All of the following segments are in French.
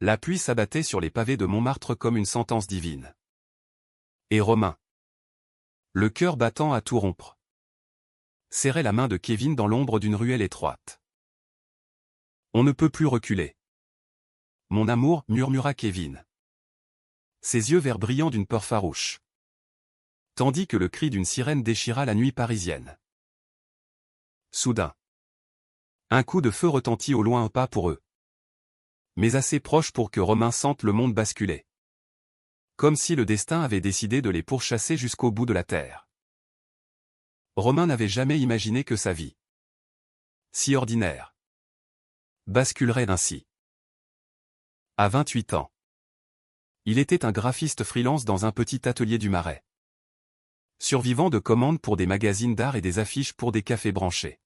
La pluie s'abattait sur les pavés de Montmartre comme une sentence divine. Et Romain, le cœur battant à tout rompre, serrait la main de Kevin dans l'ombre d'une ruelle étroite. On ne peut plus reculer. Mon amour, murmura Kevin. Ses yeux verts brillants d'une peur farouche. Tandis que le cri d'une sirène déchira la nuit parisienne. Soudain, un coup de feu retentit au loin, un pas pour eux, mais assez proche pour que Romain sente le monde basculer. Comme si le destin avait décidé de les pourchasser jusqu'au bout de la terre. Romain n'avait jamais imaginé que sa vie, si ordinaire, basculerait ainsi. À 28 ans, il était un graphiste freelance dans un petit atelier du Marais. Survivant de commandes pour des magazines d'art et des affiches pour des cafés branchés.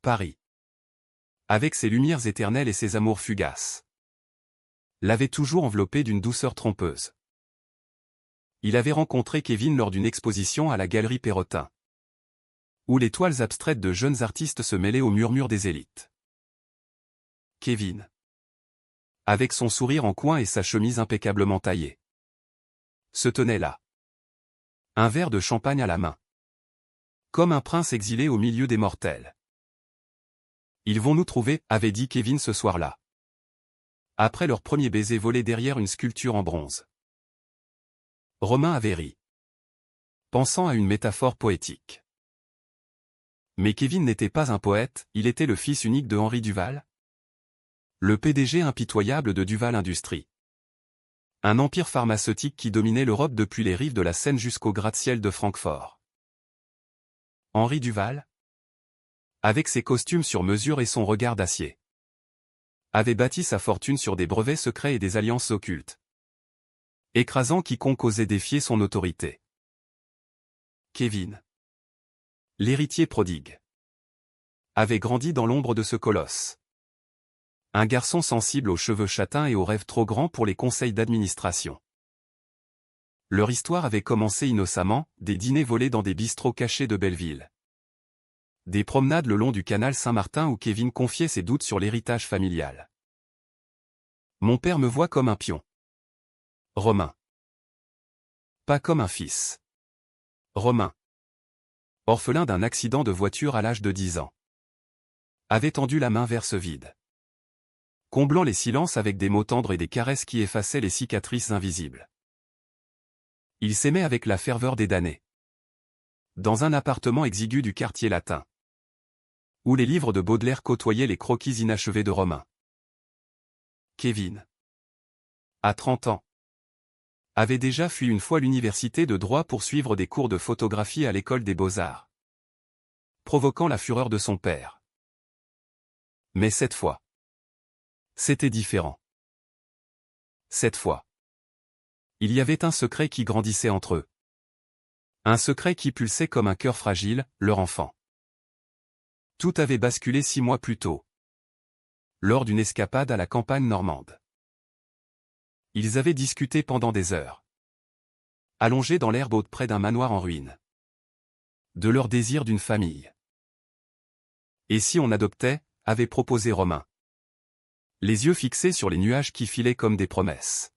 Paris, avec ses lumières éternelles et ses amours fugaces, l'avait toujours enveloppé d'une douceur trompeuse. Il avait rencontré Kevin lors d'une exposition à la Galerie Perrotin, où les toiles abstraites de jeunes artistes se mêlaient au murmure des élites. Kevin, avec son sourire en coin et sa chemise impeccablement taillée, se tenait là, un verre de champagne à la main, comme un prince exilé au milieu des mortels. « Ils vont nous trouver », avait dit Kevin ce soir-là, après leur premier baiser volé derrière une sculpture en bronze. Romain avait ri, pensant à une métaphore poétique. Mais Kevin n'était pas un poète, il était le fils unique de Henri Duval, le PDG impitoyable de Duval Industries. Un empire pharmaceutique qui dominait l'Europe depuis les rives de la Seine jusqu'au gratte-ciel de Francfort. Henri Duval, avec ses costumes sur mesure et son regard d'acier, avait bâti sa fortune sur des brevets secrets et des alliances occultes, écrasant quiconque osait défier son autorité. Kevin, l'héritier prodigue, avait grandi dans l'ombre de ce colosse. Un garçon sensible aux cheveux châtains et aux rêves trop grands pour les conseils d'administration. Leur histoire avait commencé innocemment, des dîners volés dans des bistrots cachés de Belleville. Des promenades le long du canal Saint-Martin où Kevin confiait ses doutes sur l'héritage familial. Mon père me voit comme un pion. Romain. Pas comme un fils. Romain, orphelin d'un accident de voiture à l'âge de 10 ans, avait tendu la main vers ce vide, comblant les silences avec des mots tendres et des caresses qui effaçaient les cicatrices invisibles. Il s'aimait avec la ferveur des damnés. Dans un appartement exigu du quartier latin, où les livres de Baudelaire côtoyaient les croquis inachevés de Romain. Kevin, à 30 ans, avait déjà fui une fois l'université de droit pour suivre des cours de photographie à l'école des beaux-arts, provoquant la fureur de son père. Mais cette fois, c'était différent. Cette fois, il y avait un secret qui grandissait entre eux. Un secret qui pulsait comme un cœur fragile, leur enfant. Tout avait basculé 6 mois plus tôt, lors d'une escapade à la campagne normande. Ils avaient discuté pendant des heures, allongés dans l'herbe haute près d'un manoir en ruine, de leur désir d'une famille. Et si on adoptait, avait proposé Romain, les yeux fixés sur les nuages qui filaient comme des promesses.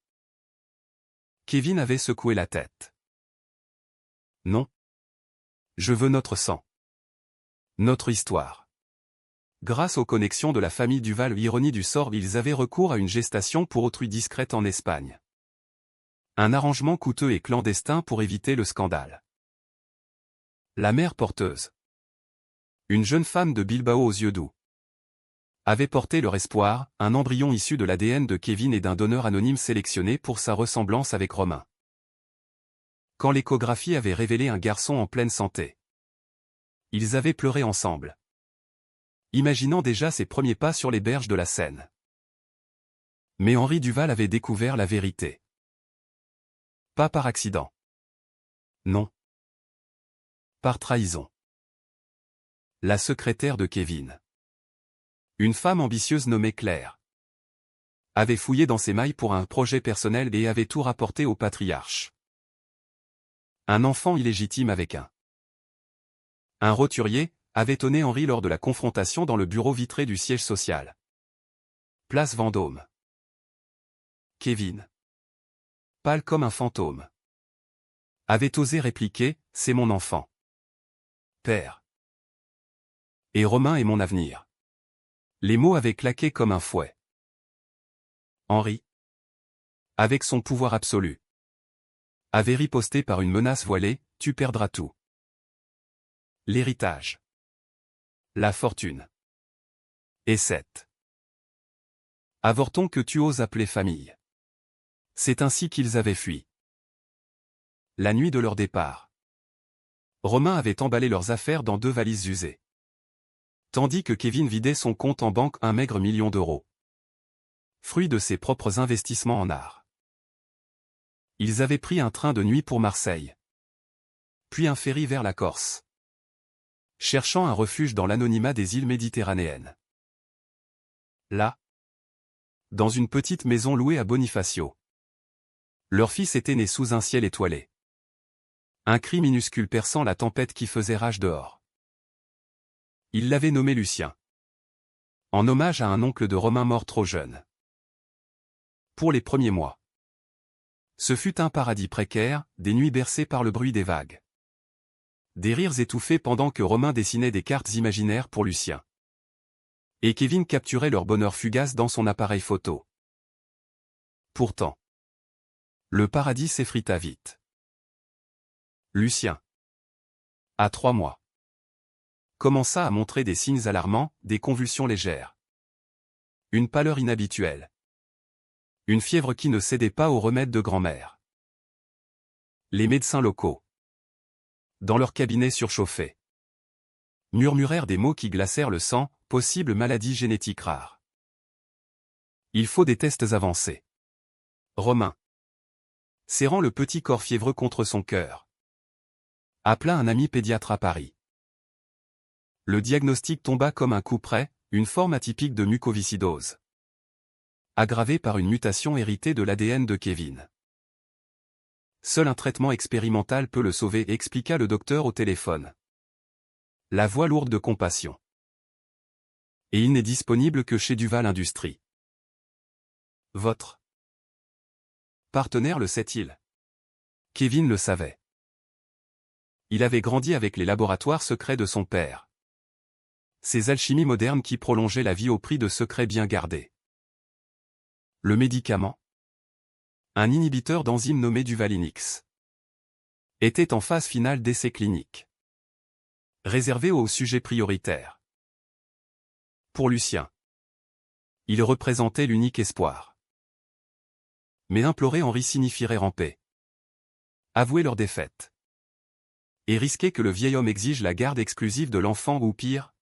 Kevin avait secoué la tête. Non. Je veux notre sang. Notre histoire. Grâce aux connexions de la famille Duval, ironie du sort, ils avaient recours à une gestation pour autrui discrète en Espagne. Un arrangement coûteux et clandestin pour éviter le scandale. La mère porteuse, une jeune femme de Bilbao aux yeux doux, avait porté leur espoir, un embryon issu de l'ADN de Kevin et d'un donneur anonyme sélectionné pour sa ressemblance avec Romain. Quand l'échographie avait révélé un garçon en pleine santé, ils avaient pleuré ensemble, imaginant déjà ses premiers pas sur les berges de la Seine. Mais Henri Duval avait découvert la vérité. Pas par accident. Non. Par trahison. La secrétaire de Kevin, une femme ambitieuse nommée Claire, avait fouillé dans ses mailles pour un projet personnel et avait tout rapporté au patriarche. Un enfant illégitime avec un roturier, avait étonné Henri lors de la confrontation dans le bureau vitré du siège social. Place Vendôme. Kevin, pâle comme un fantôme, avait osé répliquer « C'est mon enfant. Père. Et Romain est mon avenir. » Les mots avaient claqué comme un fouet. Henri, avec son pouvoir absolu, avait riposté par une menace voilée « Tu perdras tout. L'héritage. La fortune. Et cette avorton que tu oses appeler famille. » C'est ainsi qu'ils avaient fui. La nuit de leur départ, Romain avait emballé leurs affaires dans 2 valises usées, tandis que Kevin vidait son compte en banque un maigre million d'euros, fruit de ses propres investissements en art. Ils avaient pris un train de nuit pour Marseille, puis un ferry vers la Corse, cherchant un refuge dans l'anonymat des îles méditerranéennes. Là, dans une petite maison louée à Bonifacio, leur fils était né sous un ciel étoilé. Un cri minuscule perçant la tempête qui faisait rage dehors. Il l'avait nommé Lucien, en hommage à un oncle de Romain mort trop jeune. Pour les premiers mois, ce fut un paradis précaire, des nuits bercées par le bruit des vagues. Des rires étouffés pendant que Romain dessinait des cartes imaginaires pour Lucien. Et Kevin capturait leur bonheur fugace dans son appareil photo. Pourtant, le paradis s'effrita vite. Lucien, à 3 mois, commença à montrer des signes alarmants, des convulsions légères, une pâleur inhabituelle, une fièvre qui ne cédait pas aux remèdes de grand-mère. Les médecins locaux, dans leur cabinet surchauffé, murmurèrent des mots qui glacèrent le sang, possible maladie génétique rare. Il faut des tests avancés. Romain, serrant le petit corps fiévreux contre son cœur, appela un ami pédiatre à Paris. Le diagnostic tomba comme un coup près, une forme atypique de mucoviscidose, aggravée par une mutation héritée de l'ADN de Kevin. Seul un traitement expérimental peut le sauver, expliqua le docteur au téléphone, la voix lourde de compassion. Et il n'est disponible que chez Duval Industries. Votre partenaire le sait-il? Kevin le savait. Il avait grandi avec les laboratoires secrets de son père. Ces alchimies modernes qui prolongeaient la vie au prix de secrets bien gardés. Le médicament, un inhibiteur d'enzyme nommé Duvalinix, était en phase finale d'essai clinique, réservé aux sujets prioritaires. Pour Lucien, il représentait l'unique espoir. Mais implorer Henri signifierait ramper, avouer leur défaite, et risquer que le vieil homme exige la garde exclusive de l'enfant ou pire,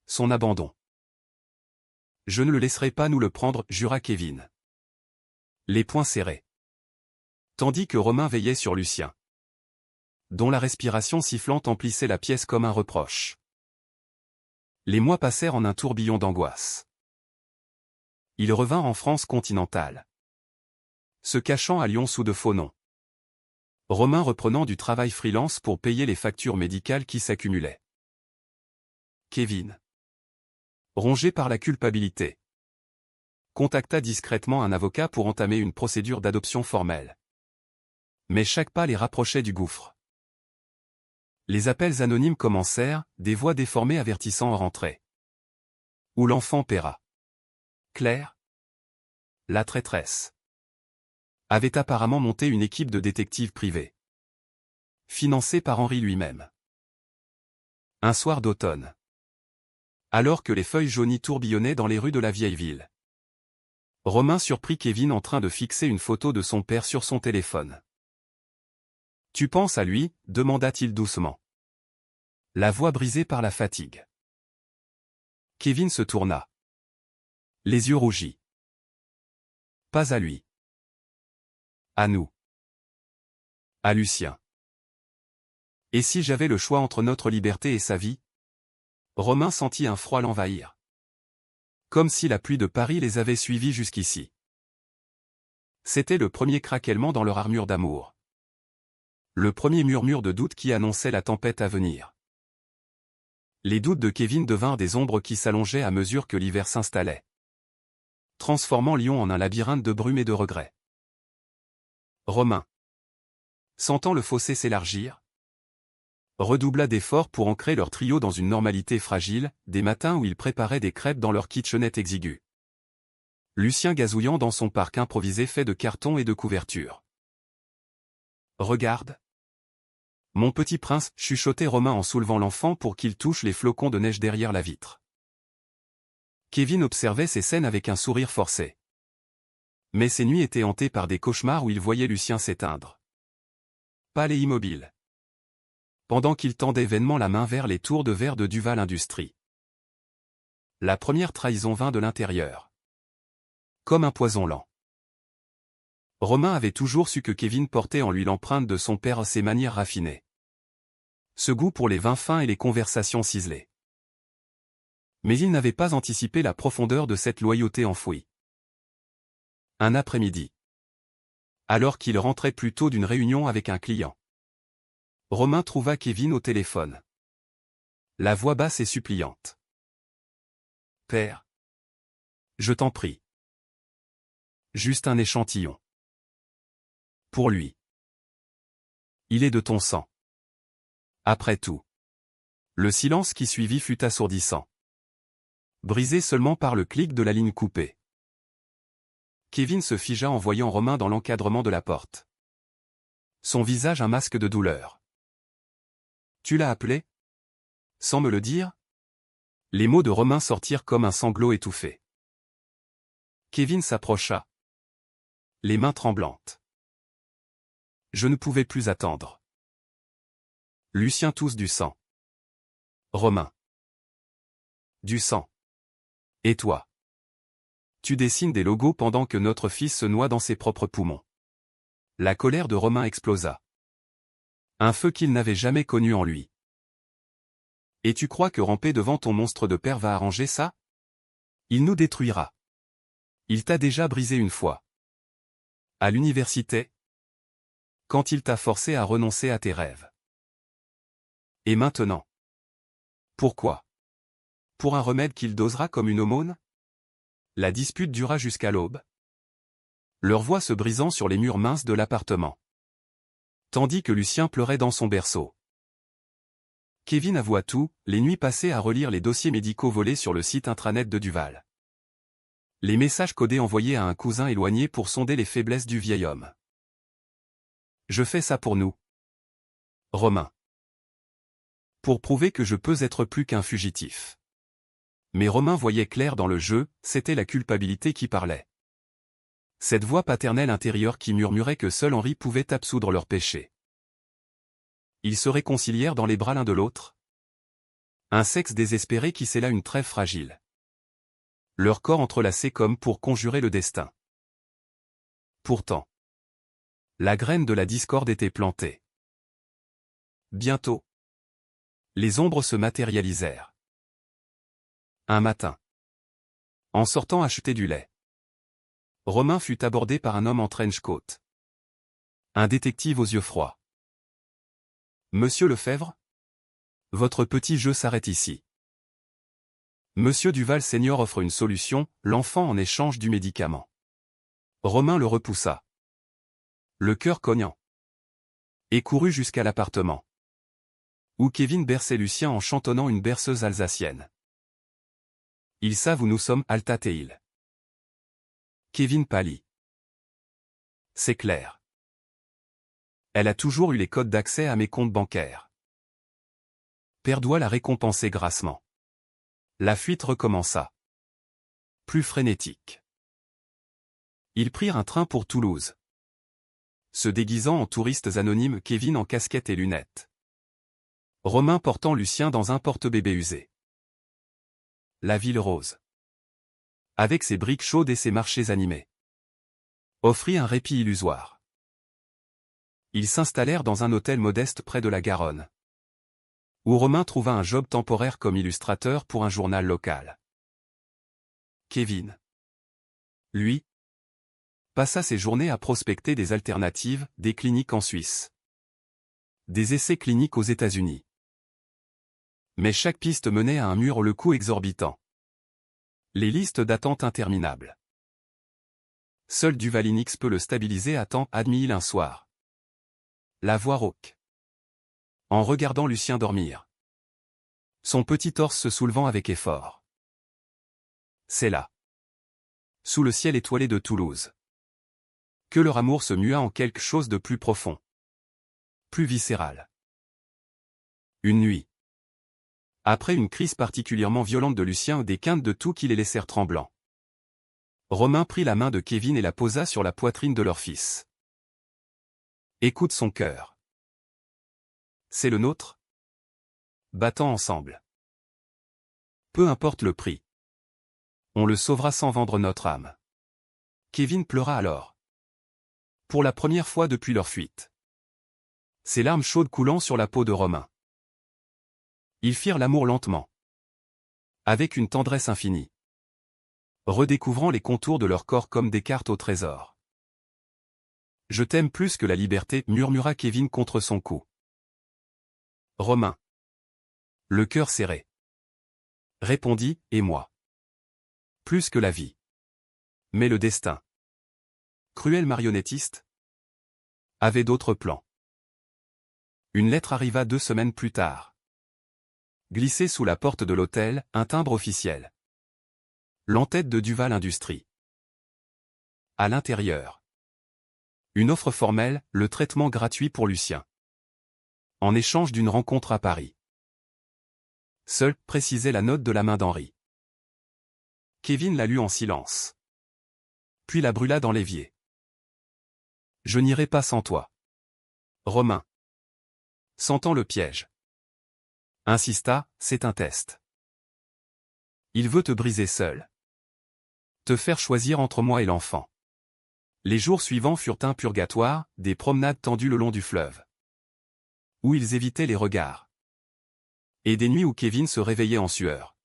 son abandon. Je ne le laisserai pas nous le prendre, jura Kevin, les poings serrés. Tandis que Romain veillait sur Lucien, dont la respiration sifflante emplissait la pièce comme un reproche. Les mois passèrent en un tourbillon d'angoisse. Il revint en France continentale, se cachant à Lyon sous de faux noms. Romain reprenant du travail freelance pour payer les factures médicales qui s'accumulaient. Kevin, rongé par la culpabilité, contacta discrètement un avocat pour entamer une procédure d'adoption formelle. Mais chaque pas les rapprochait du gouffre. Les appels anonymes commencèrent, des voix déformées avertissant en rentrée. Où l'enfant paiera. Claire, la traîtresse, avait apparemment monté une équipe de détectives privés, financée par Henri lui-même. Un soir d'automne, alors que les feuilles jaunies tourbillonnaient dans les rues de la vieille ville, Romain surprit Kevin en train de fixer une photo de son père sur son téléphone. « Tu penses à lui ?» demanda-t-il doucement, la voix brisée par la fatigue. Kevin se tourna, les yeux rougis. « Pas à lui. À nous. À Lucien. Et si j'avais le choix entre notre liberté et sa vie ?» Romain sentit un froid l'envahir. Comme si la pluie de Paris les avait suivis jusqu'ici. C'était le premier craquellement dans leur armure d'amour. Le premier murmure de doute qui annonçait la tempête à venir. Les doutes de Kevin devinrent des ombres qui s'allongeaient à mesure que l'hiver s'installait. transformant Lyon en un labyrinthe de brume et de regrets. Romain, sentant le fossé s'élargir, redoubla d'efforts pour ancrer leur trio dans une normalité fragile, des matins où ils préparaient des crêpes dans leur kitchenette exiguë. Lucien gazouillant dans son parc improvisé fait de carton et de couvertures. « Regarde. Mon petit prince » chuchotait Romain en soulevant l'enfant pour qu'il touche les flocons de neige derrière la vitre. Kevin observait ces scènes avec un sourire forcé. Mais ses nuits étaient hantées par des cauchemars où il voyait Lucien s'éteindre. Pâle et immobile. Pendant qu'il tendait vainement la main vers les tours de verre de Duval Industries. La première trahison vint de l'intérieur. Comme un poison lent. Romain avait toujours su que Kevin portait en lui l'empreinte de son père, ses manières raffinées. Ce goût pour les vins fins et les conversations ciselées. Mais il n'avait pas anticipé la profondeur de cette loyauté enfouie. Un après-midi. Alors qu'il rentrait plus tôt d'une réunion avec un client. Romain trouva Kevin au téléphone. La voix basse et suppliante. « Père. Je t'en prie. Juste un échantillon. Pour lui. Il est de ton sang. » Après tout. Le silence qui suivit fut assourdissant. Brisé seulement par le clic de la ligne coupée. Kevin se figea en voyant Romain dans l'encadrement de la porte. Son visage un masque de douleur. « Tu l'as appelé ? Sans me le dire ?» Les mots de Romain sortirent comme un sanglot étouffé. Kevin s'approcha. Les mains tremblantes. Je ne pouvais plus attendre. Lucien tousse du sang. Romain. Du sang. Et toi? Tu dessines des logos pendant que notre fils se noie dans ses propres poumons. La colère de Romain explosa. Un feu qu'il n'avait jamais connu en lui. Et tu crois que ramper devant ton monstre de père va arranger ça? Il nous détruira. Il t'a déjà brisé une fois. À l'université? Quand il t'a forcé à renoncer à tes rêves. Et maintenant? Pourquoi? Pour un remède qu'il dosera comme une aumône? La dispute dura jusqu'à l'aube. Leurs voix se brisant sur les murs minces de l'appartement. Tandis que Lucien pleurait dans son berceau. Kevin avoua tout, les nuits passées à relire les dossiers médicaux volés sur le site intranet de Duval. Les messages codés envoyés à un cousin éloigné pour sonder les faiblesses du vieil homme. Je fais ça pour nous. Romain. Pour prouver que je peux être plus qu'un fugitif. Mais Romain voyait clair dans le jeu, c'était la culpabilité qui parlait. Cette voix paternelle intérieure qui murmurait que seul Henri pouvait absoudre leurs péchés. Ils se réconcilièrent dans les bras l'un de l'autre. Un sexe désespéré qui scella une trêve fragile. Leurs corps entrelacés comme pour conjurer le destin. Pourtant, la graine de la discorde était plantée. Bientôt, les ombres se matérialisèrent. Un matin, en sortant acheter du lait, Romain fut abordé par un homme en trench coat. Un détective aux yeux froids. Monsieur Lefebvre? Votre petit jeu s'arrête ici. Monsieur Duval Senior offre une solution, l'enfant en échange du médicament. Romain le repoussa. Le cœur cognant. Et courut jusqu'à l'appartement. Où Kevin berçait Lucien en chantonnant une berceuse alsacienne. Ils savent où nous sommes, Altateil. Kevin pâlit. C'est clair. Elle a toujours eu les codes d'accès à mes comptes bancaires. Père doit la récompenser grassement. La fuite recommença. Plus frénétique. Ils prirent un train pour Toulouse. Se déguisant en touristes anonymes, Kevin en casquette et lunettes. Romain portant Lucien dans un porte-bébé usé. La ville rose. Avec ses briques chaudes et ses marchés animés. Offrit un répit illusoire. Ils s'installèrent dans un hôtel modeste près de la Garonne. Où Romain trouva un job temporaire comme illustrateur pour un journal local. Kevin. Lui, passa ses journées à prospecter des alternatives, des cliniques en Suisse. Des essais cliniques aux États-Unis. Mais chaque piste menait à un mur au coût exorbitant. Les listes d'attente interminables. Seul Duvalinix peut le stabiliser, a admis-il un soir. La voix rauque. En regardant Lucien dormir. Son petit torse se soulevant avec effort. C'est là. Sous le ciel étoilé de Toulouse. Que leur amour se mua en quelque chose de plus profond. Plus viscéral. Une nuit. Après une crise particulièrement violente de Lucien, des quintes de tout qui les laissèrent tremblants. Romain prit la main de Kevin et la posa sur la poitrine de leur fils. Écoute son cœur. C'est le nôtre. Battant ensemble. Peu importe le prix. On le sauvera sans vendre notre âme. Kevin pleura alors. Pour la première fois depuis leur fuite. Ses larmes chaudes coulant sur la peau de Romain. Ils firent l'amour lentement. Avec une tendresse infinie. Redécouvrant les contours de leur corps comme des cartes au trésor. Je t'aime plus que la liberté, murmura Kevin contre son cou. Romain. Le cœur serré. Répondit, et moi. Plus que la vie. Mais le destin. Cruel marionnettiste. Avait d'autres plans. Une lettre arriva 2 semaines plus tard. Glissé sous la porte de l'hôtel, un timbre officiel. L'entête de Duval Industries. À l'intérieur. Une offre formelle, le traitement gratuit pour Lucien. En échange d'une rencontre à Paris. Seul, précisait la note de la main d'Henri. Kevin la lut en silence. Puis la brûla dans l'évier. Je n'irai pas sans toi. Romain. Sentant le piège. Insista, c'est un test. Il veut te briser seul. Te faire choisir entre moi et l'enfant. Les jours suivants furent un purgatoire, des promenades tendues le long du fleuve. Où ils évitaient les regards. Et des nuits où Kevin se réveillait en sueur.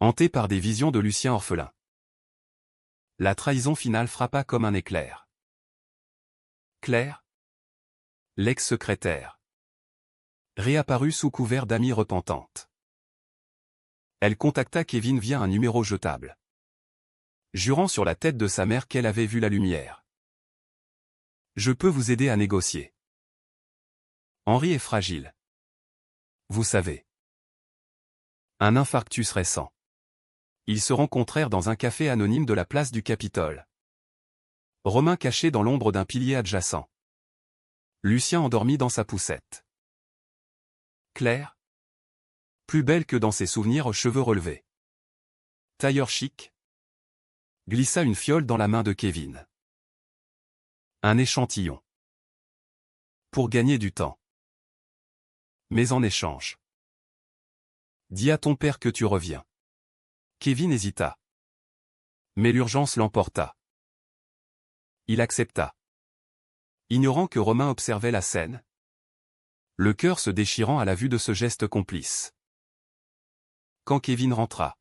Hanté par des visions de Lucien orphelin. La trahison finale frappa comme un éclair. Claire, l'ex-secrétaire, réapparut sous couvert d'amie repentante. Elle contacta Kevin via un numéro jetable. Jurant sur la tête de sa mère qu'elle avait vu la lumière. Je peux vous aider à négocier. Henri est fragile. Vous savez. Un infarctus récent. Ils se rencontrèrent dans un café anonyme de la place du Capitole. Romain caché dans l'ombre d'un pilier adjacent. Lucien endormi dans sa poussette. Claire. Plus belle que dans ses souvenirs aux cheveux relevés. Tailleur chic. Glissa une fiole dans la main de Kevin. Un échantillon. Pour gagner du temps. Mais en échange. Dis à ton père que tu reviens. Kevin hésita. Mais l'urgence l'emporta. Il accepta. Ignorant que Romain observait la scène. Le cœur se déchirant à la vue de ce geste complice. Quand Kevin rentra.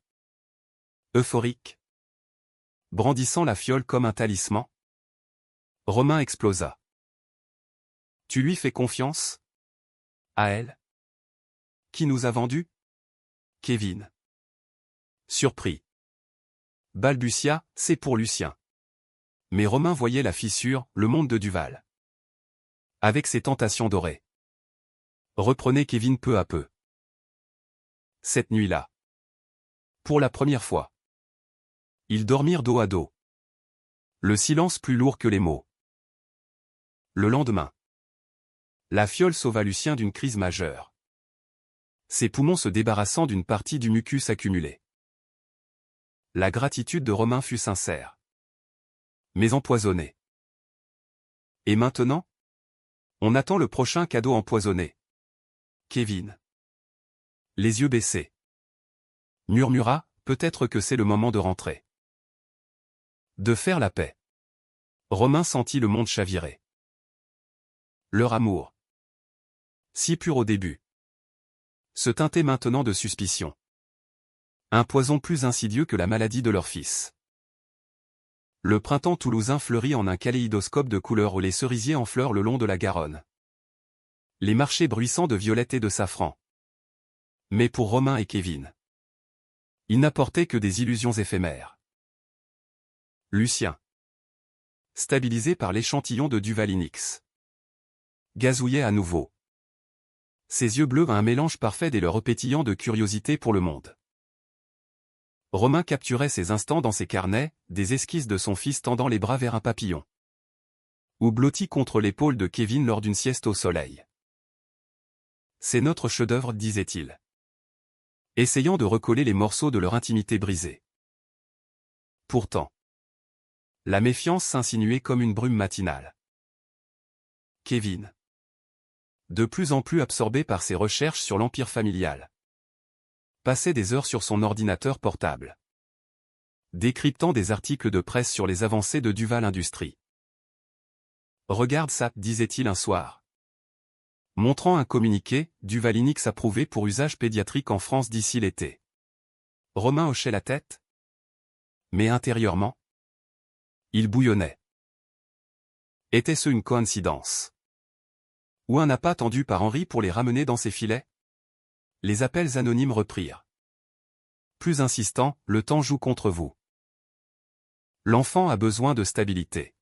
Euphorique. Brandissant la fiole comme un talisman. Romain explosa. Tu lui fais confiance? À elle? Qui nous a vendus? Kevin. Surpris. Balbutia, c'est pour Lucien. Mais Romain voyait la fissure, le monde de Duval. Avec ses tentations dorées. Reprenait Kevin peu à peu. Cette nuit-là. Pour la première fois. Ils dormirent dos à dos. Le silence plus lourd que les mots. Le lendemain. La fiole sauva Lucien d'une crise majeure. Ses poumons se débarrassant d'une partie du mucus accumulé. La gratitude de Romain fut sincère. Mais empoisonnée. Et maintenant? On attend le prochain cadeau empoisonné. Kevin. Les yeux baissés. Murmura, peut-être que c'est le moment de rentrer. De faire la paix. Romain sentit le monde chavirer. Leur amour. Si pur au début. Se teintait maintenant de suspicion. Un poison plus insidieux que la maladie de leur fils. Le printemps toulousain fleurit en un kaléidoscope de couleurs où les cerisiers enfleurent le long de la Garonne. Les marchés bruissants de violettes et de safran. Mais pour Romain et Kevin. Ils n'apportaient que des illusions éphémères. Lucien. Stabilisé par l'échantillon de Duvalinix. Gazouillet à nouveau. Ses yeux bleus un mélange parfait des leurs pétillants de curiosité pour le monde. Romain capturait ces instants dans ses carnets, des esquisses de son fils tendant les bras vers un papillon. Ou blotti contre l'épaule de Kevin lors d'une sieste au soleil. C'est notre chef-d'œuvre, disait-il, essayant de recoller les morceaux de leur intimité brisée. Pourtant, la méfiance s'insinuait comme une brume matinale. Kevin, de plus en plus absorbé par ses recherches sur l'empire familial, passait des heures sur son ordinateur portable, décryptant des articles de presse sur les avancées de Duval Industries. « Regarde ça, disait-il un soir. Montrant un communiqué, Duvalinix approuvé pour usage pédiatrique en France d'ici l'été. Romain hochait la tête. Mais intérieurement, il bouillonnait. Était-ce une coïncidence? Ou un appât tendu par Henri pour les ramener dans ses filets? Les appels anonymes reprirent. Plus insistant, le temps joue contre vous. L'enfant a besoin de stabilité.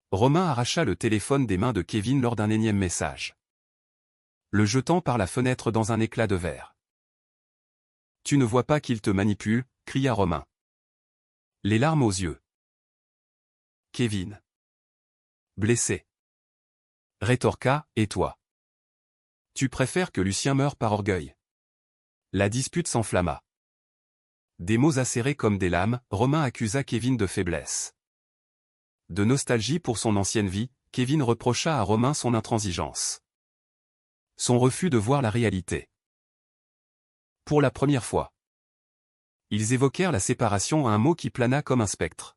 Romain arracha le téléphone des mains de Kevin lors d'un énième message, le jetant par la fenêtre dans un éclat de verre. « Tu ne vois pas qu'il te manipule » cria Romain, les larmes aux yeux. Kevin, blessé, rétorqua, « Et toi? Tu préfères que Lucien meure par orgueil ?» La dispute s'enflamma. Des mots acérés comme des lames, Romain accusa Kevin de faiblesse. De nostalgie pour son ancienne vie, Kevin reprocha à Romain son intransigeance. Son refus de voir la réalité. Pour la première fois, ils évoquèrent la séparation à un mot qui plana comme un spectre,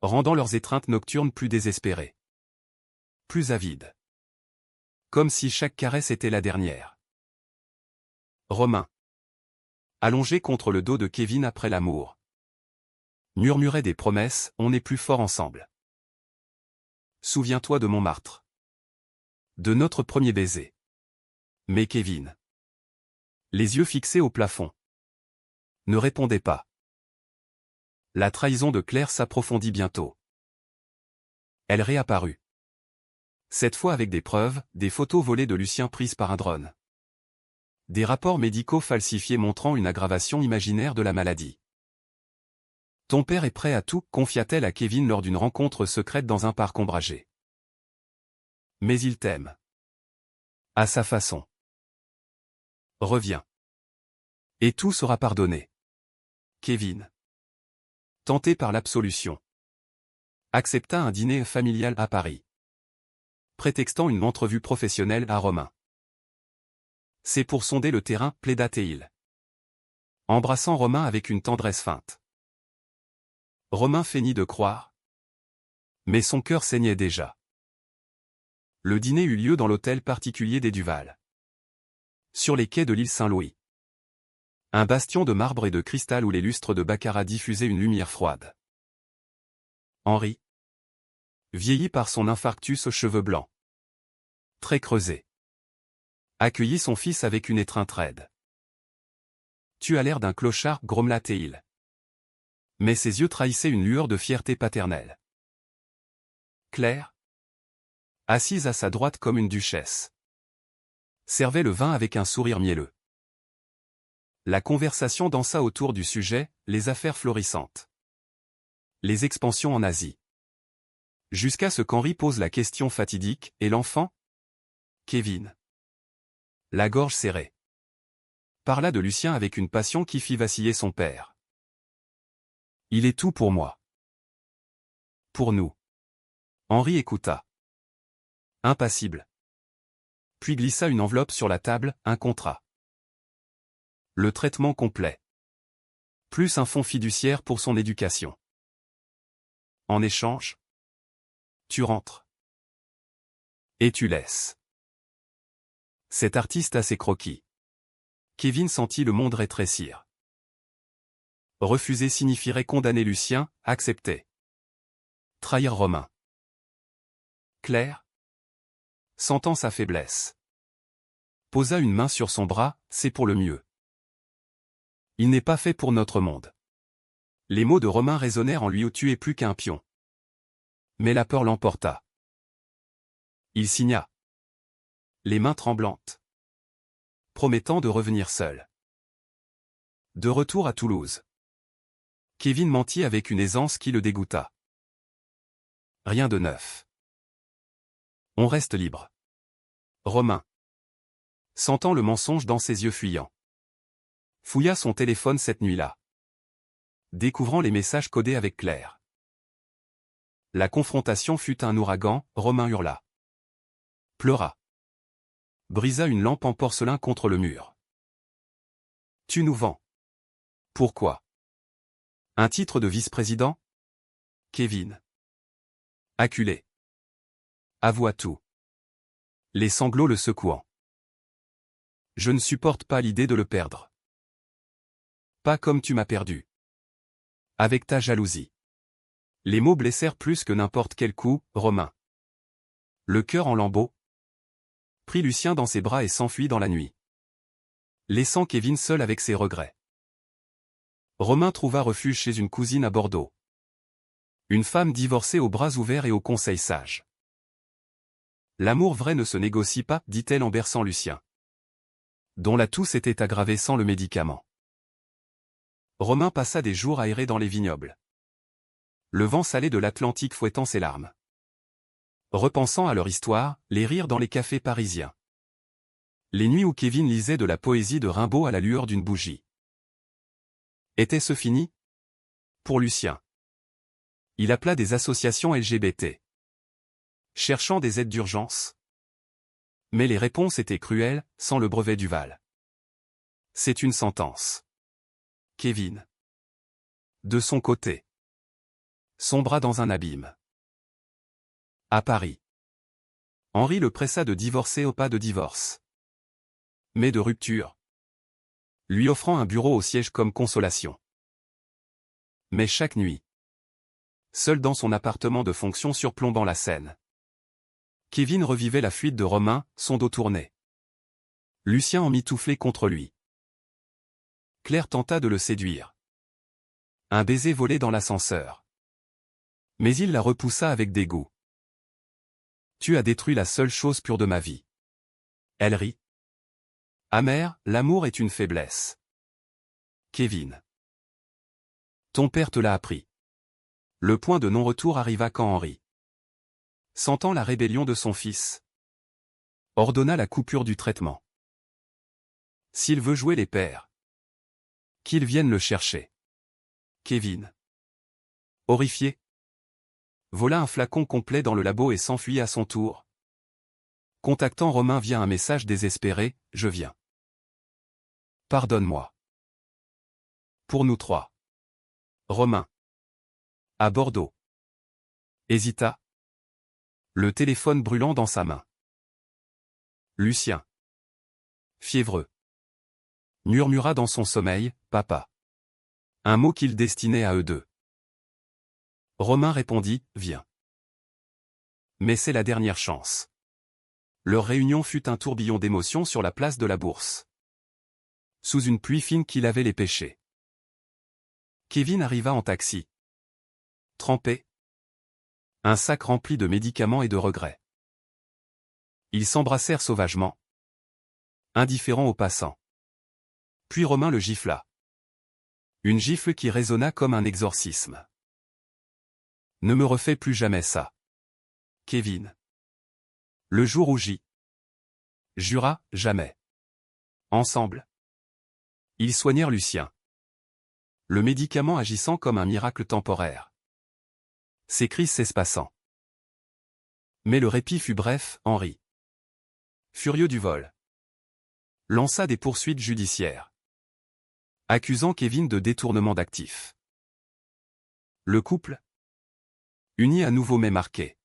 rendant leurs étreintes nocturnes plus désespérées, plus avides. Comme si chaque caresse était la dernière. Romain, allongé contre le dos de Kevin après l'amour, murmurait des promesses, on est plus fort ensemble. Souviens-toi de Montmartre. De notre premier baiser. Mais Kevin, les yeux fixés au plafond, ne répondait pas. La trahison de Claire s'approfondit bientôt. Elle réapparut. Cette fois avec des preuves, des photos volées de Lucien prises par un drone. Des rapports médicaux falsifiés montrant une aggravation imaginaire de la maladie. « Ton père est prêt à tout » confia-t-elle à Kevin lors d'une rencontre secrète dans un parc ombragé. « Mais il t'aime. À sa façon. Reviens. Et tout sera pardonné. » Kevin, tenté par l'absolution, accepta un dîner familial à Paris, prétextant une entrevue professionnelle à Romain. C'est pour sonder le terrain, plaida-t-il, embrassant Romain avec une tendresse feinte. Romain feignit de croire, mais son cœur saignait déjà. Le dîner eut lieu dans l'hôtel particulier des Duval, sur les quais de l'île Saint-Louis. Un bastion de marbre et de cristal où les lustres de baccarat diffusaient une lumière froide. Henri, vieilli par son infarctus aux cheveux blancs, très creusés, accueillit son fils avec une étreinte raide. « Tu as l'air d'un clochard » grommela-t-il. Mais ses yeux trahissaient une lueur de fierté paternelle. Claire, assise à sa droite comme une duchesse, servait le vin avec un sourire mielleux. La conversation dansa autour du sujet, les affaires florissantes. Les expansions en Asie. Jusqu'à ce qu'Henri pose la question fatidique, et l'enfant? Kevin, la gorge serrée, parla de Lucien avec une passion qui fit vaciller son père. Il est tout pour moi. Pour nous. Henri écouta, impassible. Puis glissa une enveloppe sur la table, un contrat. Le traitement complet. Plus un fonds fiduciaire pour son éducation. En échange, tu rentres. Et tu laisses. Cet artiste a ses croquis. Kevin sentit le monde rétrécir. Refuser signifierait condamner Lucien, accepter. Trahir Romain. Claire, sentant sa faiblesse, posa une main sur son bras, c'est pour le mieux. Il n'est pas fait pour notre monde. Les mots de Romain résonnèrent en lui où tu es plus qu'un pion. Mais la peur l'emporta. Il signa, les mains tremblantes, promettant de revenir seul. De retour à Toulouse, Kevin mentit avec une aisance qui le dégoûta. Rien de neuf. On reste libre. Romain, sentant le mensonge dans ses yeux fuyants, fouilla son téléphone cette nuit-là, découvrant les messages codés avec Claire. La confrontation fut un ouragan, Romain hurla, pleura, brisa une lampe en porcelain contre le mur. Tu nous vends. Pourquoi? Un titre de vice-président? Kevin. Acculé. Avoua tout. Les sanglots le secouant. Je ne supporte pas l'idée de le perdre. Pas comme tu m'as perdu. Avec ta jalousie. Les mots blessèrent plus que n'importe quel coup, Romain. Le cœur en lambeaux, prit Lucien dans ses bras et s'enfuit dans la nuit, laissant Kevin seul avec ses regrets. Romain trouva refuge chez une cousine à Bordeaux. Une femme divorcée aux bras ouverts et aux conseils sages. L'amour vrai ne se négocie pas, dit-elle en berçant Lucien, dont la toux s'était aggravée sans le médicament. Romain passa des jours à errer dans les vignobles, le vent salé de l'Atlantique fouettant ses larmes, repensant à leur histoire, les rires dans les cafés parisiens. Les nuits où Kevin lisait de la poésie de Rimbaud à la lueur d'une bougie. Était-ce fini? Pour Lucien. Il appela des associations LGBT, cherchant des aides d'urgence. Mais les réponses étaient cruelles, sans le brevet Duval. C'est une sentence. Kevin, de son côté, sombra dans un abîme. À Paris, Henri le pressa de divorcer au pas de divorce, mais de rupture, lui offrant un bureau au siège comme consolation. Mais chaque nuit, seul dans son appartement de fonction surplombant la Seine, Kevin revivait la fuite de Romain, son dos tourné. Lucien emmitouflé contre lui. Claire tenta de le séduire. Un baiser volé dans l'ascenseur. Mais il la repoussa avec dégoût. Tu as détruit la seule chose pure de ma vie. Elle rit. Amère, l'amour est une faiblesse. Kevin. Ton père te l'a appris. Le point de non-retour arriva quand Henri, sentant la rébellion de son fils, ordonna la coupure du traitement. S'il veut jouer les pères, qu'il vienne le chercher. Kevin, horrifié, vola un flacon complet dans le labo et s'enfuit à son tour. Contactant Romain via un message désespéré, je viens. Pardonne-moi. Pour nous trois. Romain. À Bordeaux. Hésita. Le téléphone brûlant dans sa main. Lucien. Fiévreux. Murmura dans son sommeil, papa. Un mot qu'il destinait à eux deux. Romain répondit, viens. Mais c'est la dernière chance. Leur réunion fut un tourbillon d'émotions sur la place de la Bourse. Sous une pluie fine qui lavait les péchés. Kevin arriva en taxi. Trempé. Un sac rempli de médicaments et de regrets. Ils s'embrassèrent sauvagement, indifférents aux passants. Puis Romain le gifla. Une gifle qui résonna comme un exorcisme. Ne me refais plus jamais ça. Kevin. Le jour rougit. Jura, jamais. Ensemble. Ils soignèrent Lucien. Le médicament agissant comme un miracle temporaire. Ses crises s'espaçant. Mais le répit fut bref, Henri, furieux du vol, lança des poursuites judiciaires, accusant Kevin de détournement d'actifs. Le couple, uni à nouveau mais marqué,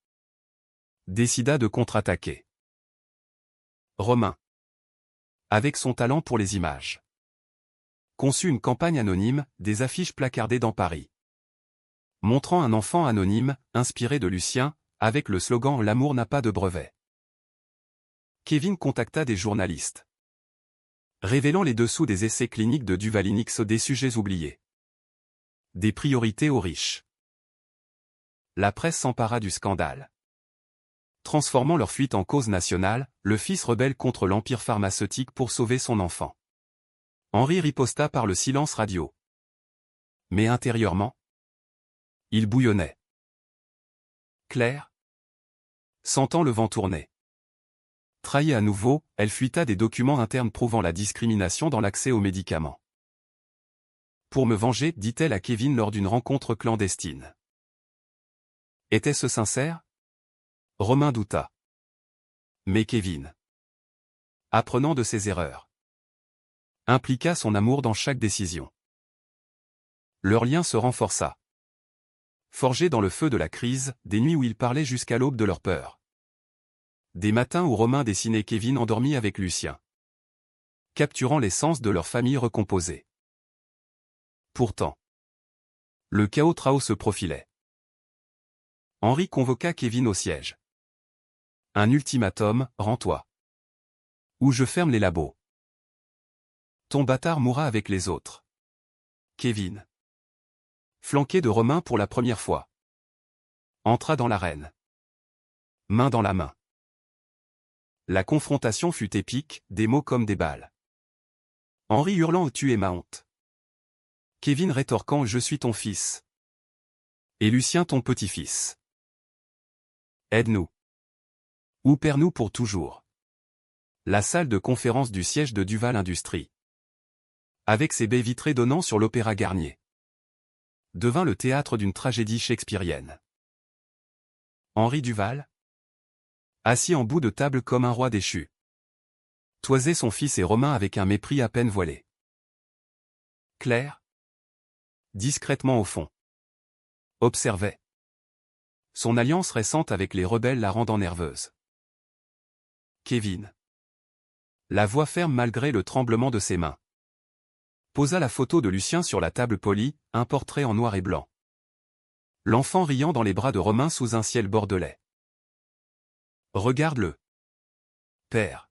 décida de contre-attaquer. Romain, avec son talent pour les images, conçut une campagne anonyme, des affiches placardées dans Paris, montrant un enfant anonyme, inspiré de Lucien, avec le slogan « L'amour n'a pas de brevet ». Kevin contacta des journalistes, révélant les dessous des essais cliniques de Duvalinix des sujets oubliés. Des priorités aux riches. La presse s'empara du scandale. Transformant leur fuite en cause nationale, le fils rebelle contre l'empire pharmaceutique pour sauver son enfant. Henri riposta par le silence radio. Mais intérieurement, il bouillonnait. Claire, sentant le vent tourner. Trahie à nouveau, elle fuita des documents internes prouvant la discrimination dans l'accès aux médicaments. Pour me venger, dit-elle à Kevin lors d'une rencontre clandestine. Était-ce sincère? Romain douta. Mais Kevin, apprenant de ses erreurs, impliqua son amour dans chaque décision. Leur lien se renforça. Forgés dans le feu de la crise, des nuits où ils parlaient jusqu'à l'aube de leur peur. Des matins où Romain dessinait Kevin endormi avec Lucien, capturant l'essence de leur famille recomposée. Pourtant, le chaos trao se profilait. Henri convoqua Kevin au siège. Un ultimatum, rends-toi. Ou je ferme les labos. Ton bâtard mourra avec les autres. Kevin, flanqué de Romain pour la première fois, entra dans l'arène. Main dans la main. La confrontation fut épique, des mots comme des balles. Henri hurlant « Tu es ma honte ». Kevin rétorquant « Je suis ton fils ». Et Lucien ton petit-fils. Aide-nous. Ou perds-nous pour toujours. La salle de conférence du siège de Duval Industries, avec ses baies vitrées donnant sur l'Opéra Garnier, devint le théâtre d'une tragédie shakespearienne. Henri Duval, assis en bout de table comme un roi déchu, toisait son fils et Romain avec un mépris à peine voilé. Claire, discrètement au fond, observait. Son alliance récente avec les rebelles la rendant nerveuse. Kevin, la voix ferme malgré le tremblement de ses mains, posa la photo de Lucien sur la table polie, un portrait en noir et blanc. L'enfant riant dans les bras de Romain sous un ciel bordelais. Regarde-le. Père.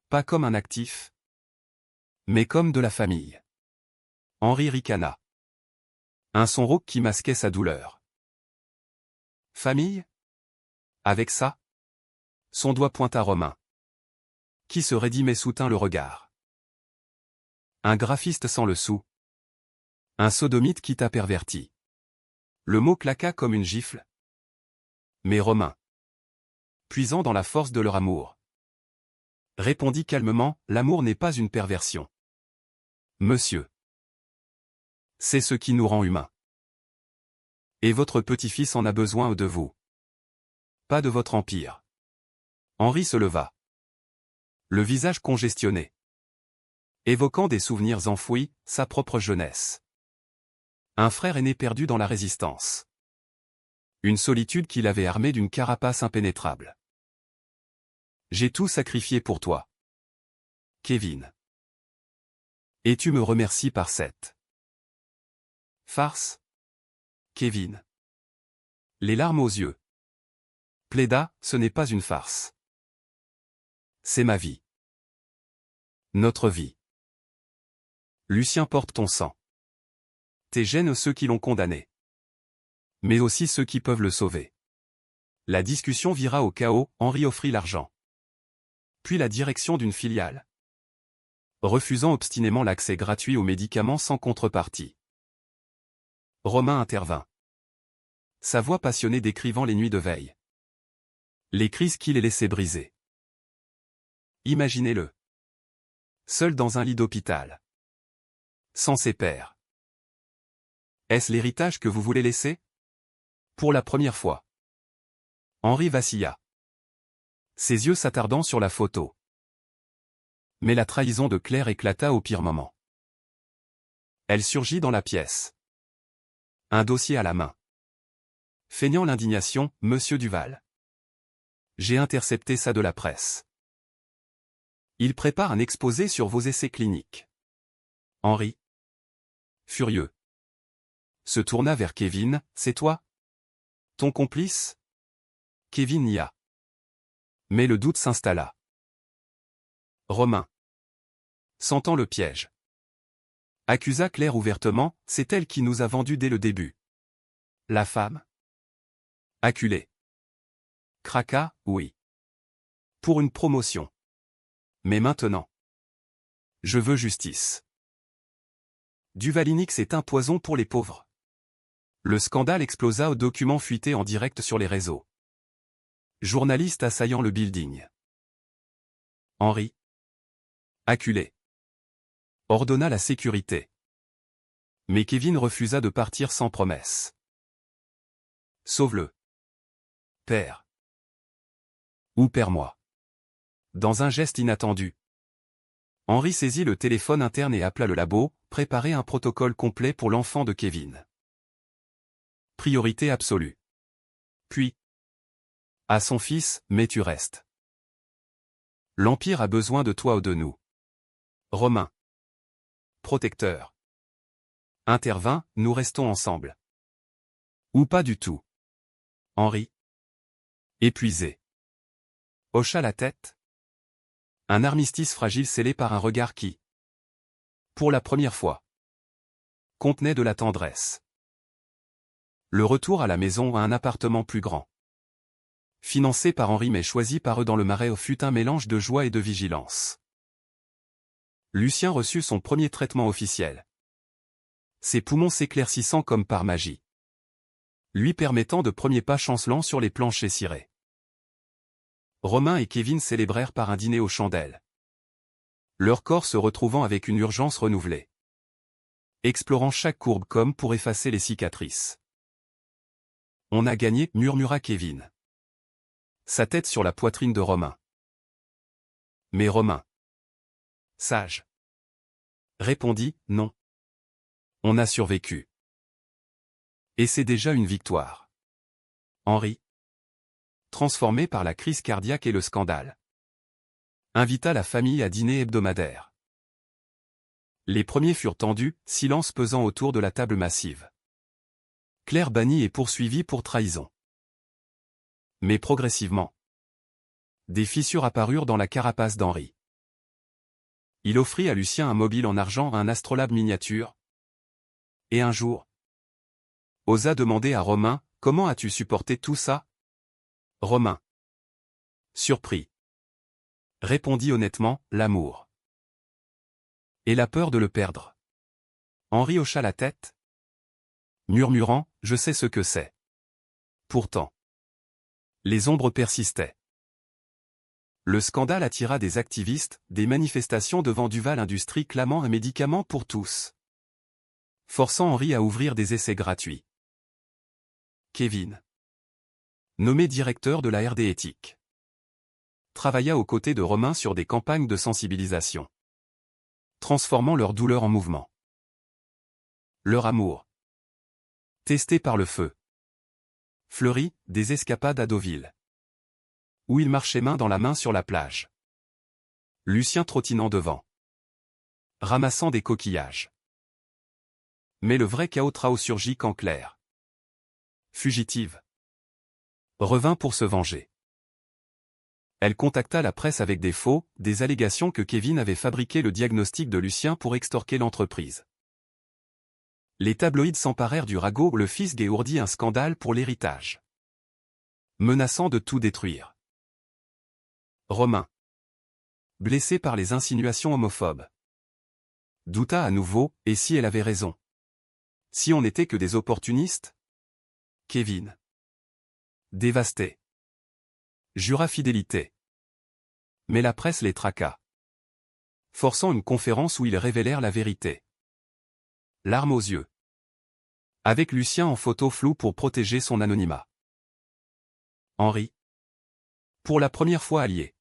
Pas comme un actif, mais comme de la famille. Henri ricana. Un son rauque qui masquait sa douleur. Famille? Avec ça? Son doigt pointa Romain, qui se raidit mais soutint le regard. Un graphiste sans le sou. Un sodomite qui t'a perverti. Le mot claqua comme une gifle. Mais Romain, puisant dans la force de leur amour, répondit calmement, l'amour n'est pas une perversion. Monsieur, c'est ce qui nous rend humains. Et votre petit-fils en a besoin de vous. Pas de votre empire. Henri se leva. Le visage congestionné. Évoquant des souvenirs enfouis, sa propre jeunesse. Un frère aîné perdu dans la résistance. Une solitude qui l'avait armé d'une carapace impénétrable. J'ai tout sacrifié pour toi. Kevin. Et tu me remercies par cette farce? Kevin. Les larmes aux yeux. Plaida, ce n'est pas une farce. C'est ma vie. Notre vie. Lucien porte ton sang. Tes gènes ceux qui l'ont condamné. Mais aussi ceux qui peuvent le sauver. La discussion vira au chaos, Henri offrit l'argent. Puis la direction d'une filiale, refusant obstinément l'accès gratuit aux médicaments sans contrepartie. Romain intervint. Sa voix passionnée décrivant les nuits de veille. Les crises qui les laissaient briser. Imaginez-le. Seul dans un lit d'hôpital. Sans ses pères. Est-ce l'héritage que vous voulez laisser? Pour la première fois. Henri vacilla. Ses yeux s'attardant sur la photo. Mais la trahison de Claire éclata au pire moment. Elle surgit dans la pièce. Un dossier à la main. Feignant l'indignation, Monsieur Duval. J'ai intercepté ça de la presse. Il prépare un exposé sur vos essais cliniques. Henri, furieux, se tourna vers Kevin, c'est toi? Ton complice? Kevin nia. Mais le doute s'installa. Romain, sentant le piège, accusa Claire ouvertement, c'est elle qui nous a vendus dès le début. La femme, Acculé. Cracas, oui. Pour une promotion. Mais maintenant. Je veux justice. Duvalinix est un poison pour les pauvres. Le scandale explosa aux documents fuités en direct sur les réseaux. Journaliste assaillant le building. Henri. Acculé. Ordonna la sécurité. Mais Kevin refusa de partir sans promesse. Sauve-le. Père. Ou père-moi. Dans un geste inattendu. Henri saisit le téléphone interne et appela le labo, préparer un protocole complet pour l'enfant de Kevin. Priorité absolue. Puis. À son fils, mais tu restes. L'Empire a besoin de toi ou de nous. Romain. Protecteur. Intervint, nous restons ensemble. Ou pas du tout. Henri. Épuisé. Hocha la tête. Un armistice fragile scellé par un regard qui, pour la première fois, contenait de la tendresse. Le retour à la maison à un appartement plus grand. Financé par Henri mais choisi par eux dans le Marais fut un mélange de joie et de vigilance. Lucien reçut son premier traitement officiel. Ses poumons s'éclaircissant comme par magie. Lui permettant de premiers pas chancelants sur les planchers cirés. Romain et Kevin célébrèrent par un dîner aux chandelles. Leur corps se retrouvant avec une urgence renouvelée. Explorant chaque courbe comme pour effacer les cicatrices. On a gagné, murmura Kevin. Sa tête sur la poitrine de Romain. Mais Romain. Sage. Répondit, non. On a survécu. Et c'est déjà une victoire. Henri. Transformé par la crise cardiaque et le scandale. Invita la famille à dîner hebdomadaire. Les premiers furent tendus, silence pesant autour de la table massive. Claire bannie et poursuivie pour trahison. Mais progressivement, des fissures apparurent dans la carapace d'Henri. Il offrit à Lucien un mobile en argent, un astrolabe miniature. Et un jour, osa demander à Romain, comment as-tu supporté tout ça? Romain. Surpris. Répondit honnêtement, l'amour. Et la peur de le perdre. Henri hocha la tête. Murmurant, je sais ce que c'est. Pourtant. Les ombres persistaient. Le scandale attira des activistes, des manifestations devant Duval Industries clamant un médicament pour tous. Forçant Henri à ouvrir des essais gratuits. Kevin. Nommé directeur de la R&D éthique. Travailla aux côtés de Romain sur des campagnes de sensibilisation. Transformant leur douleur en mouvement. Leur amour. Testé par le feu. Fleuri, des escapades à Deauville. Où ils marchaient main dans la main sur la plage. Lucien trottinant devant. Ramassant des coquillages. Mais le vrai chaos trao surgit quand Claire. Fugitive. Revint pour se venger. Elle contacta la presse avec des allégations que Kevin avait fabriqué le diagnostic de Lucien pour extorquer l'entreprise. Les tabloïds s'emparèrent du ragot, le fils gay ourdit un scandale pour l'héritage. Menaçant de tout détruire. Romain. Blessé par les insinuations homophobes. Douta à nouveau, et si elle avait raison? Si on n'était que des opportunistes? Kevin. Dévasté. Jura fidélité. Mais la presse les traqua. Forçant une conférence où ils révélèrent la vérité. Larmes aux yeux. Avec Lucien en photo floue pour protéger son anonymat. Henri. Pour la première fois allié.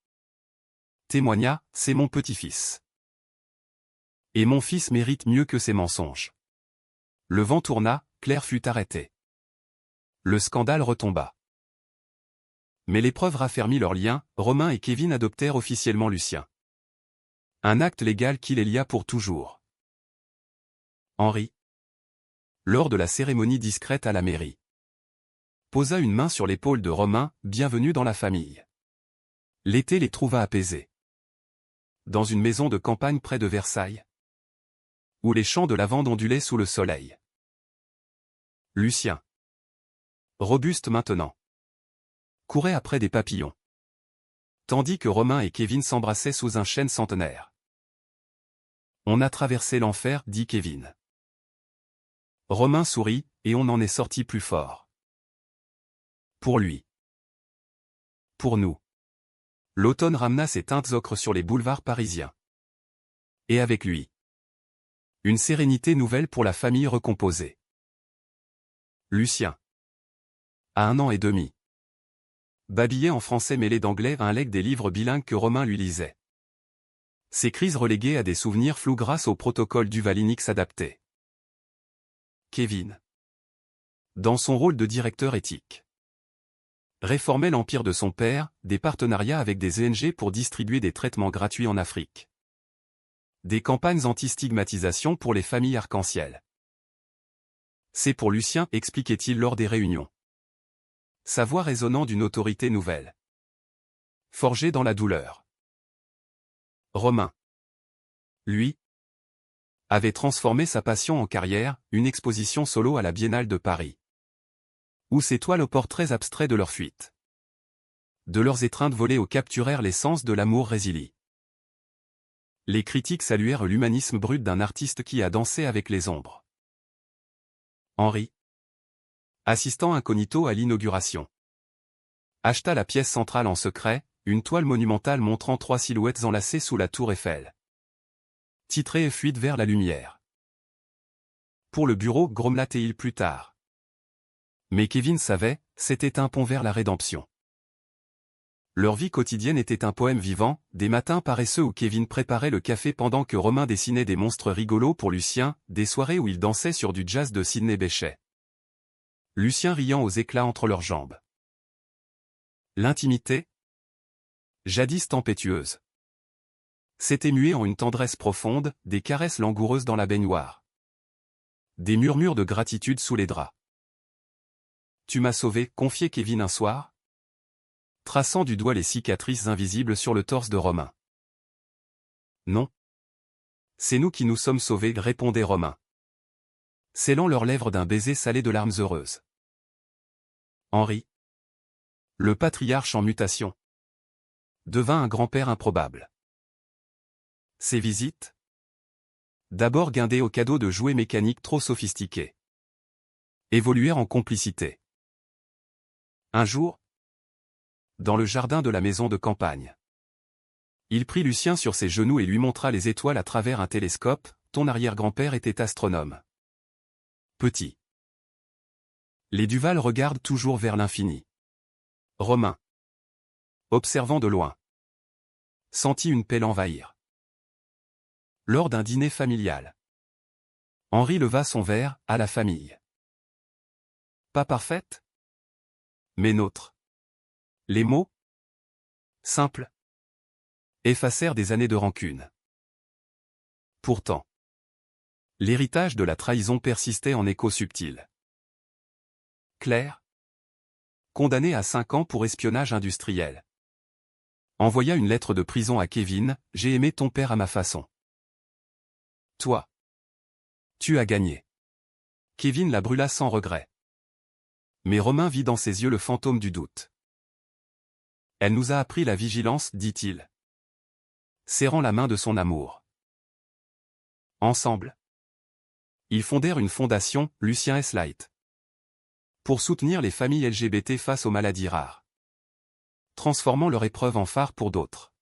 Témoigna, c'est mon petit-fils. Et mon fils mérite mieux que ses mensonges. Le vent tourna, Claire fut arrêtée. Le scandale retomba. Mais l'épreuve raffermit leurs liens, Romain et Kevin adoptèrent officiellement Lucien. Un acte légal qui les lia pour toujours. Henri. Lors de la cérémonie discrète à la mairie. Posa une main sur l'épaule de Romain, bienvenue dans la famille. L'été les trouva apaisés. Dans une maison de campagne près de Versailles. Où les champs de lavande ondulaient sous le soleil. Lucien. Robuste maintenant. couraient après des papillons. Tandis que Romain et Kevin s'embrassaient sous un chêne centenaire. On a traversé l'enfer, dit Kevin. Romain sourit, et on en est sorti plus fort. Pour lui. Pour nous. L'automne ramena ses teintes ocre sur les boulevards parisiens. Et avec lui. Une sérénité nouvelle pour la famille recomposée. Lucien. À 1 an et demi. Babillait en français mêlé d'anglais à un legs des livres bilingues que Romain lui lisait. Ses crises reléguées à des souvenirs flous grâce au protocole Duval-Innix adapté. Kevin. Dans son rôle de directeur éthique. Réformait l'empire de son père, des partenariats avec des ONG pour distribuer des traitements gratuits en Afrique. Des campagnes anti-stigmatisation pour les familles arc-en-ciel. C'est pour Lucien, expliquait-il lors des réunions. Sa voix résonnant d'une autorité nouvelle. Forgée dans la douleur. Romain. Lui. Avait transformé sa passion en carrière, une exposition solo à la Biennale de Paris. Où ses toiles aux portraits abstraits de leur fuite. De leurs étreintes volées au capturèrent l'essence de l'amour résili. Les critiques saluèrent l'humanisme brut d'un artiste qui a dansé avec les ombres. Henri. Assistant incognito à l'inauguration. Acheta la pièce centrale en secret, une toile monumentale montrant 3 silhouettes enlacées sous la tour Eiffel. Titrée et fuite vers la lumière. Pour le bureau, grommela-t-il plus tard. Mais Kevin savait, c'était un pont vers la rédemption. Leur vie quotidienne était un poème vivant, des matins paresseux où Kevin préparait le café pendant que Romain dessinait des monstres rigolos pour Lucien, des soirées où il dansait sur du jazz de Sidney Bechet. Lucien riant aux éclats entre leurs jambes. L'intimité, jadis tempétueuse, s'était muée en une tendresse profonde, des caresses langoureuses dans la baignoire. Des murmures de gratitude sous les draps. Tu m'as sauvé, confiait Kevin un soir, traçant du doigt les cicatrices invisibles sur le torse de Romain. Non. C'est nous qui nous sommes sauvés, répondait Romain, scellant leurs lèvres d'un baiser salé de larmes heureuses. Henri. Le patriarche en mutation. Devint un grand-père improbable. Ses visites. D'abord guindées au cadeau de jouets mécaniques trop sophistiqués. Évoluèrent en complicité. Un jour, dans le jardin de la maison de campagne, il prit Lucien sur ses genoux et lui montra les étoiles à travers un télescope. Ton arrière-grand-père était astronome. Petit. Les Duval regardent toujours vers l'infini. Romain. Observant de loin. Sentit une paix l'envahir. Lors d'un dîner familial. Henri leva son verre, à la famille. Pas parfaite, mais nôtre. Les mots, simples, effacèrent des années de rancune. Pourtant, l'héritage de la trahison persistait en écho subtil. Claire, condamnée à 5 ans pour espionnage industriel, envoya une lettre de prison à Kevin. J'ai aimé ton père à ma façon. Toi, tu as gagné. Kevin la brûla sans regret. Mais Romain vit dans ses yeux le fantôme du doute. Elle nous a appris la vigilance, dit-il, serrant la main de son amour. Ensemble, ils fondèrent une fondation, Lucien S. Light, pour soutenir les familles LGBT face aux maladies rares, transformant leur épreuve en phare pour d'autres.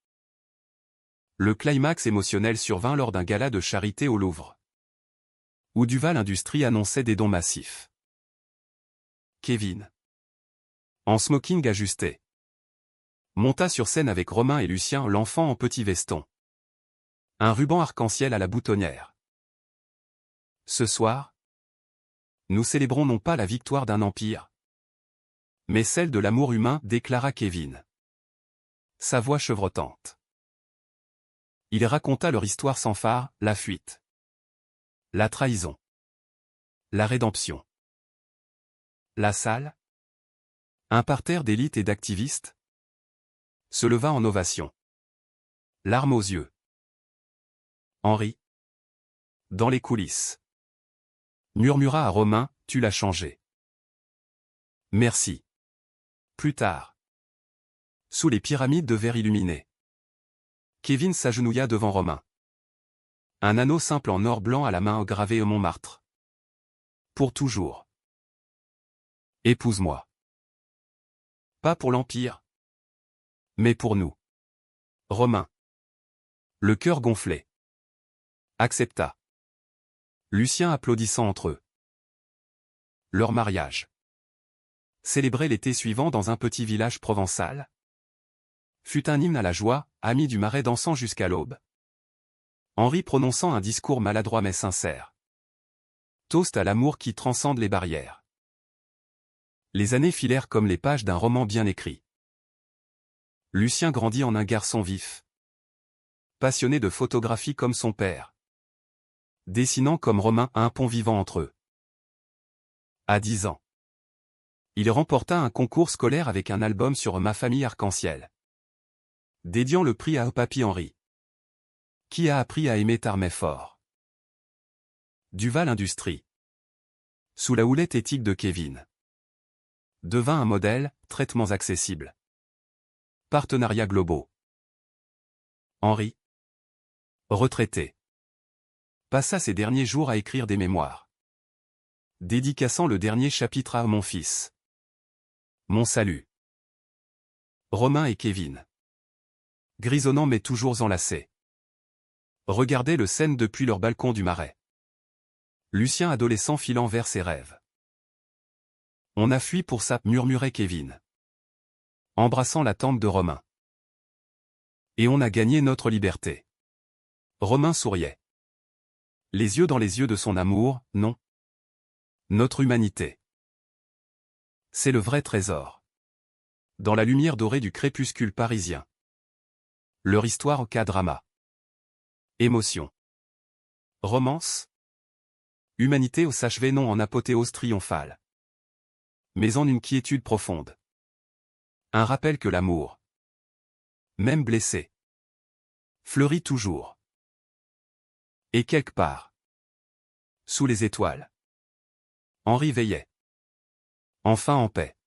Le climax émotionnel survint lors d'un gala de charité au Louvre, où Duval Industries annonçait des dons massifs. Kevin, en smoking ajusté, monta sur scène avec Romain et Lucien, l'enfant en petit veston. Un ruban arc-en-ciel à la boutonnière. Ce soir, nous célébrons non pas la victoire d'un empire, mais celle de l'amour humain, déclara Kevin, sa voix chevrotante. Il raconta leur histoire sans phare, la fuite, la trahison, la rédemption. La salle, un parterre d'élite et d'activistes, se leva en ovation. Larmes aux yeux. Henri, dans les coulisses, murmura à Romain, tu l'as changé. Merci. Plus tard. Sous les pyramides de verre illuminées. Kevin s'agenouilla devant Romain. Un anneau simple en or blanc à la main gravé au Montmartre. Pour toujours. Épouse-moi. Pas pour l'Empire. Mais pour nous. Romain. Le cœur gonflé. Accepta. Lucien applaudissant entre eux. Leur mariage. Célébré l'été suivant dans un petit village provençal. Fut un hymne à la joie, amis du Marais dansant jusqu'à l'aube. Henri prononçant un discours maladroit mais sincère. Toast à l'amour qui transcende les barrières. Les années filèrent comme les pages d'un roman bien écrit. Lucien grandit en un garçon vif. Passionné de photographie comme son père. Dessinant comme Romain un pont vivant entre eux. À 10 ans. Il remporta un concours scolaire avec un album sur Ma famille arc-en-ciel. Dédiant le prix à Papy Henri. Qui a appris à aimer Tarmet fort. Duval Industries. Sous la houlette éthique de Kevin. Devint un modèle, traitements accessibles. Partenariats globaux. Henri. Retraité. Passa ses derniers jours à écrire des mémoires. Dédicaçant le dernier chapitre à mon fils. Mon salut. Romain et Kevin. Grisonnant mais toujours enlacés. Regardaient le Seine depuis leur balcon du Marais. Lucien adolescent filant vers ses rêves. On a fui pour ça, murmurait Kevin. Embrassant la tempe de Romain. Et on a gagné notre liberté. Romain souriait. Les yeux dans les yeux de son amour, non. Notre humanité. C'est le vrai trésor. Dans la lumière dorée du crépuscule parisien. Leur histoire au K-drama. Émotion. Romance. Humanité au s'achever non en apothéose triomphale. Mais en une quiétude profonde. Un rappel que l'amour, même blessé, fleurit toujours. Et quelque part, sous les étoiles, Henri veillait. Enfin en paix.